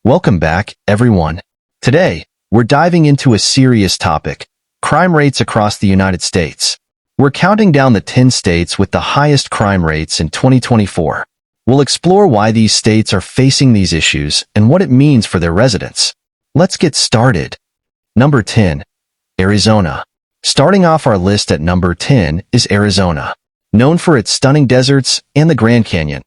Welcome back, everyone. Today, we're diving into a serious topic, crime rates across the United States. We're counting down the 10 states with the highest crime rates in 2024. We'll explore why these states are facing these issues and what it means for their residents. Let's get started. Number 10. Arizona. Starting off our list at number 10 is Arizona. Known for its stunning deserts and the Grand Canyon,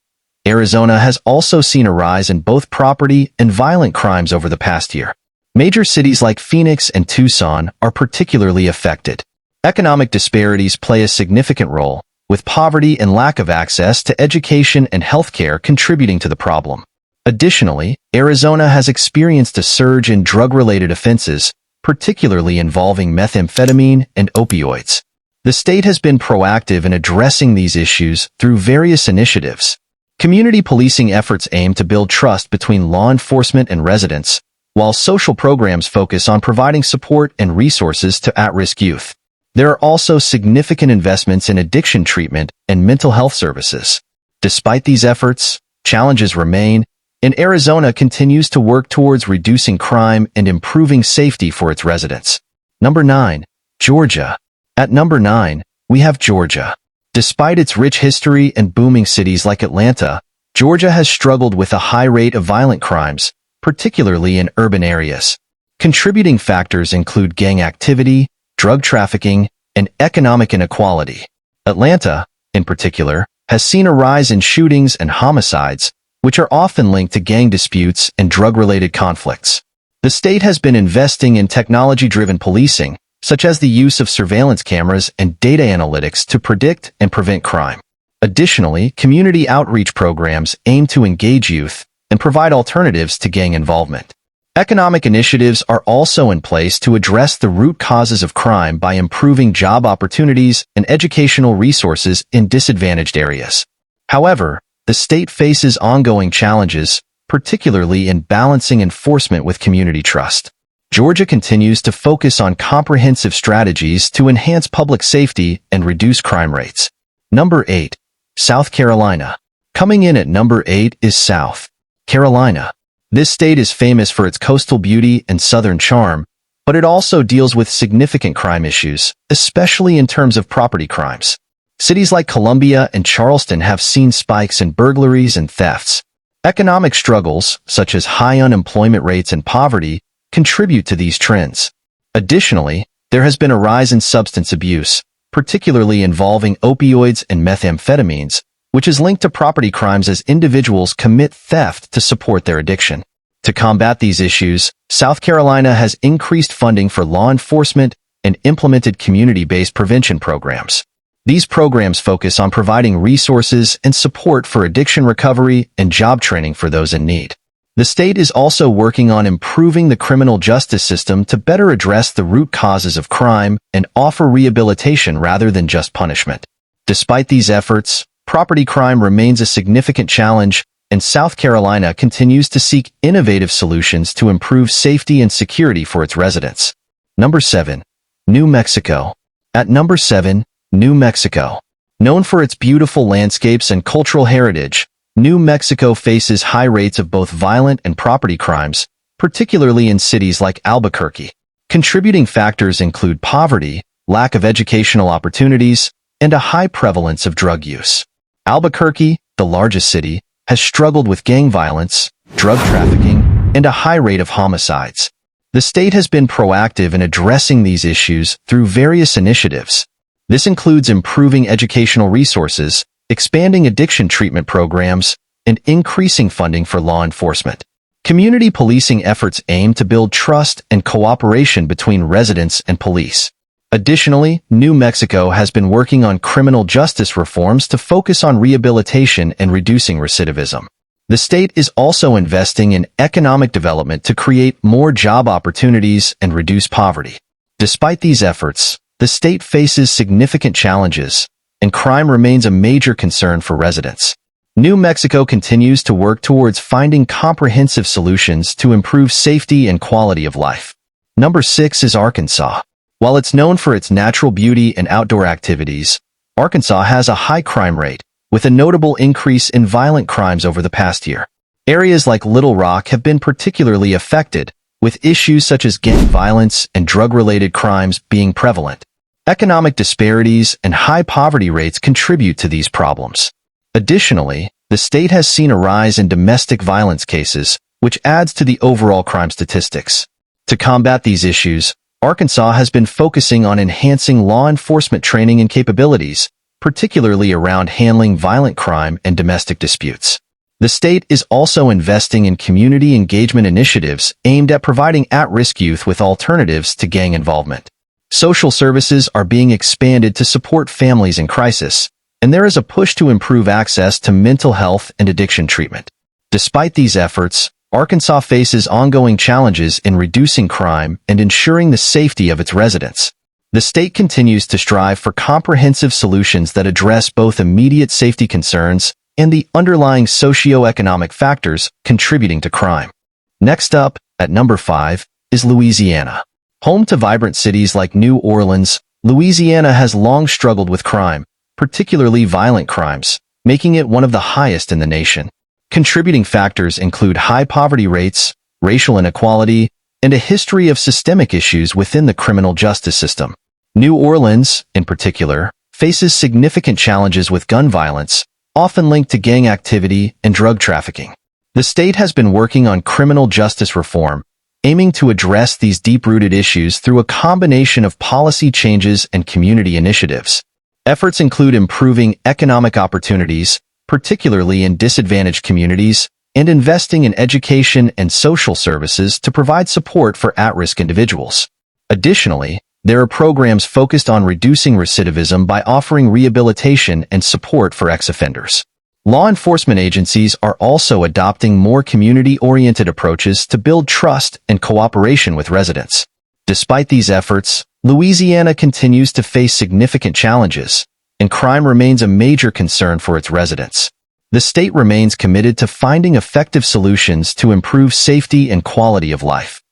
Arizona has also seen a rise in both property and violent crimes over the past year. Major cities like Phoenix and Tucson are particularly affected. Economic disparities play a significant role, with poverty and lack of access to education and healthcare contributing to the problem. Additionally, Arizona has experienced a surge in drug-related offenses, particularly involving methamphetamine and opioids. The state has been proactive in addressing these issues through various initiatives. Community policing efforts aim to build trust between law enforcement and residents, while social programs focus on providing support and resources to at-risk youth. There are also significant investments in addiction treatment and mental health services. Despite these efforts, challenges remain, and Arizona continues to work towards reducing crime and improving safety for its residents. Number 9. Georgia. At number 9, we have Georgia. Despite its rich history and booming cities like Atlanta, Georgia has struggled with a high rate of violent crimes, particularly in urban areas. Contributing factors include gang activity, drug trafficking, and economic inequality. Atlanta, in particular, has seen a rise in shootings and homicides, which are often linked to gang disputes and drug-related conflicts. The state has been investing in technology-driven policing, such as the use of surveillance cameras and data analytics to predict and prevent crime. Additionally, community outreach programs aim to engage youth and provide alternatives to gang involvement. Economic initiatives are also in place to address the root causes of crime by improving job opportunities and educational resources in disadvantaged areas. However, the state faces ongoing challenges, particularly in balancing enforcement with community trust. Georgia continues to focus on comprehensive strategies to enhance public safety and reduce crime rates. Number 8. South Carolina. Coming in at number 8 is South Carolina. This state is famous for its coastal beauty and southern charm, but it also deals with significant crime issues, especially in terms of property crimes. Cities like Columbia and Charleston have seen spikes in burglaries and thefts. Economic struggles, such as high unemployment rates and poverty, contribute to these trends. Additionally, there has been a rise in substance abuse, particularly involving opioids and methamphetamines, which is linked to property crimes as individuals commit theft to support their addiction. To combat these issues, South Carolina has increased funding for law enforcement and implemented community-based prevention programs. These programs focus on providing resources and support for addiction recovery and job training for those in need. The state is also working on improving the criminal justice system to better address the root causes of crime and offer rehabilitation rather than just punishment. Despite these efforts, property crime remains a significant challenge, and South Carolina continues to seek innovative solutions to improve safety and security for its residents. Number 7. New Mexico. At number 7, New Mexico. Known for its beautiful landscapes and cultural heritage, New Mexico faces high rates of both violent and property crimes, particularly in cities like Albuquerque. Contributing factors include poverty, lack of educational opportunities, and a high prevalence of drug use. Albuquerque, the largest city, has struggled with gang violence, drug trafficking, and a high rate of homicides. The state has been proactive in addressing these issues through various initiatives. This includes improving educational resources, expanding addiction treatment programs, and increasing funding for law enforcement. Community policing efforts aim to build trust and cooperation between residents and police. Additionally, New Mexico has been working on criminal justice reforms to focus on rehabilitation and reducing recidivism. The state is also investing in economic development to create more job opportunities and reduce poverty. Despite these efforts, the state faces significant challenges, and crime remains a major concern for residents. New Mexico continues to work towards finding comprehensive solutions to improve safety and quality of life. Number 6 is Arkansas. While it's known for its natural beauty and outdoor activities, Arkansas has a high crime rate, with a notable increase in violent crimes over the past year. Areas like Little Rock have been particularly affected, with issues such as gang violence and drug-related crimes being prevalent. Economic disparities and high poverty rates contribute to these problems. Additionally, the state has seen a rise in domestic violence cases, which adds to the overall crime statistics. To combat these issues, Arkansas has been focusing on enhancing law enforcement training and capabilities, particularly around handling violent crime and domestic disputes. The state is also investing in community engagement initiatives aimed at providing at-risk youth with alternatives to gang involvement. Social services are being expanded to support families in crisis, and there is a push to improve access to mental health and addiction treatment. Despite these efforts, Arkansas faces ongoing challenges in reducing crime and ensuring the safety of its residents. The state continues to strive for comprehensive solutions that address both immediate safety concerns and the underlying socio-economic factors contributing to crime. Next up, at number 5, is Louisiana. Home to vibrant cities like New Orleans, Louisiana has long struggled with crime, particularly violent crimes, making it one of the highest in the nation. Contributing factors include high poverty rates, racial inequality, and a history of systemic issues within the criminal justice system. New Orleans, in particular, faces significant challenges with gun violence, often linked to gang activity and drug trafficking. The state has been working on criminal justice reform, aiming to address these deep-rooted issues through a combination of policy changes and community initiatives. Efforts include improving economic opportunities, particularly in disadvantaged communities, and investing in education and social services to provide support for at-risk individuals. Additionally, there are programs focused on reducing recidivism by offering rehabilitation and support for ex-offenders. Law enforcement agencies are also adopting more community-oriented approaches to build trust and cooperation with residents. Despite these efforts, Louisiana continues to face significant challenges, and crime remains a major concern for its residents. The state remains committed to finding effective solutions to improve safety and quality of life.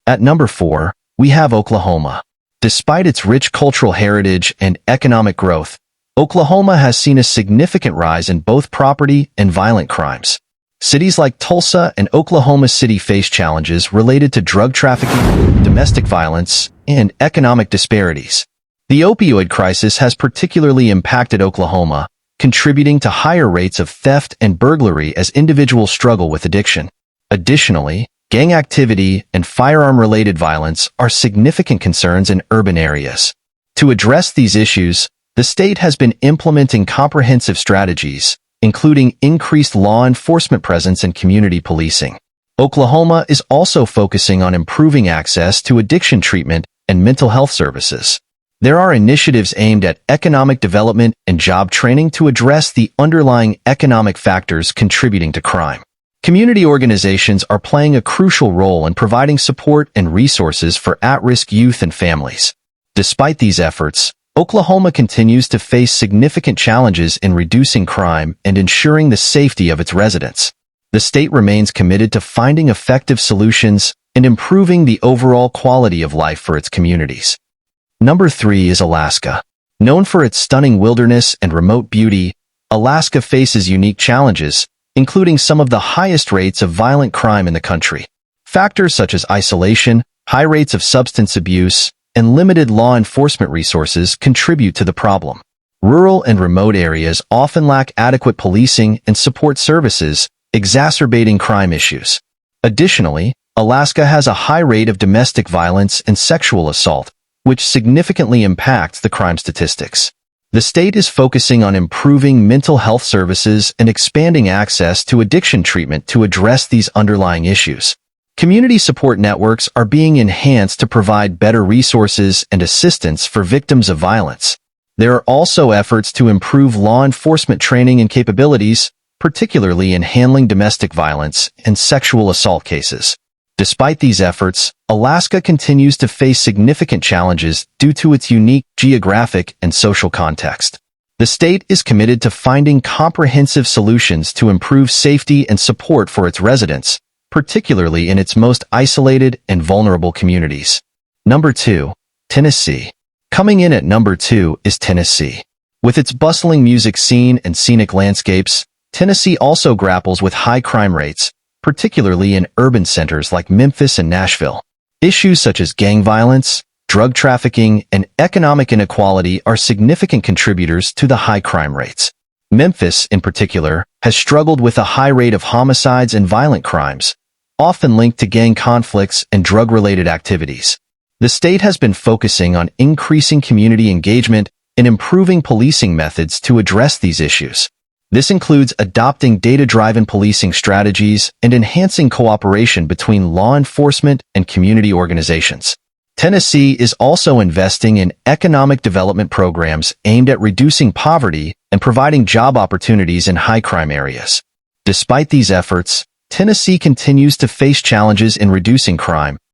At number 4, we have Oklahoma. Despite its rich cultural heritage and economic growth, Oklahoma has seen a significant rise in both property and violent crimes. Cities like Tulsa and Oklahoma City face challenges related to drug trafficking, domestic violence, and economic disparities. The opioid crisis has particularly impacted Oklahoma, contributing to higher rates of theft and burglary as individuals struggle with addiction. Additionally, gang activity and firearm-related violence are significant concerns in urban areas. To address these issues, the state has been implementing comprehensive strategies, including increased law enforcement presence and community policing. Oklahoma is also focusing on improving access to addiction treatment and mental health services. There are initiatives aimed at economic development and job training to address the underlying economic factors contributing to crime. Community organizations are playing a crucial role in providing support and resources for at-risk youth and families. Despite these efforts, Oklahoma continues to face significant challenges in reducing crime and ensuring the safety of its residents. The state remains committed to finding effective solutions and improving the overall quality of life for its communities. Number 3 is Alaska. Known for its stunning wilderness and remote beauty, Alaska faces unique challenges, including some of the highest rates of violent crime in the country. Factors such as isolation, high rates of substance abuse, and limited law enforcement resources contribute to the problem. Rural and remote areas often lack adequate policing and support services, exacerbating crime issues. Additionally, Alaska has a high rate of domestic violence and sexual assault, which significantly impacts the crime statistics. The state is focusing on improving mental health services and expanding access to addiction treatment to address these underlying issues. Community support networks are being enhanced to provide better resources and assistance for victims of violence. There are also efforts to improve law enforcement training and capabilities, particularly in handling domestic violence and sexual assault cases. Despite these efforts, Alaska continues to face significant challenges due to its unique geographic and social context. The state is committed to finding comprehensive solutions to improve safety and support for its residents, particularly in its most isolated and vulnerable communities. Number 2, Tennessee. Coming in at number 2 is Tennessee. With its bustling music scene and scenic landscapes, Tennessee also grapples with high crime rates, particularly in urban centers like Memphis and Nashville. Issues such as gang violence, drug trafficking, and economic inequality are significant contributors to the high crime rates. Memphis, in particular, has struggled with a high rate of homicides and violent crimes, often linked to gang conflicts and drug-related activities. The state has been focusing on increasing community engagement and improving policing methods to address these issues. This includes adopting data-driven policing strategies and enhancing cooperation between law enforcement and community organizations. Tennessee is also investing in economic development programs aimed at reducing poverty and providing job opportunities in high-crime areas. Despite these efforts, Tennessee continues to face challenges in reducing crime,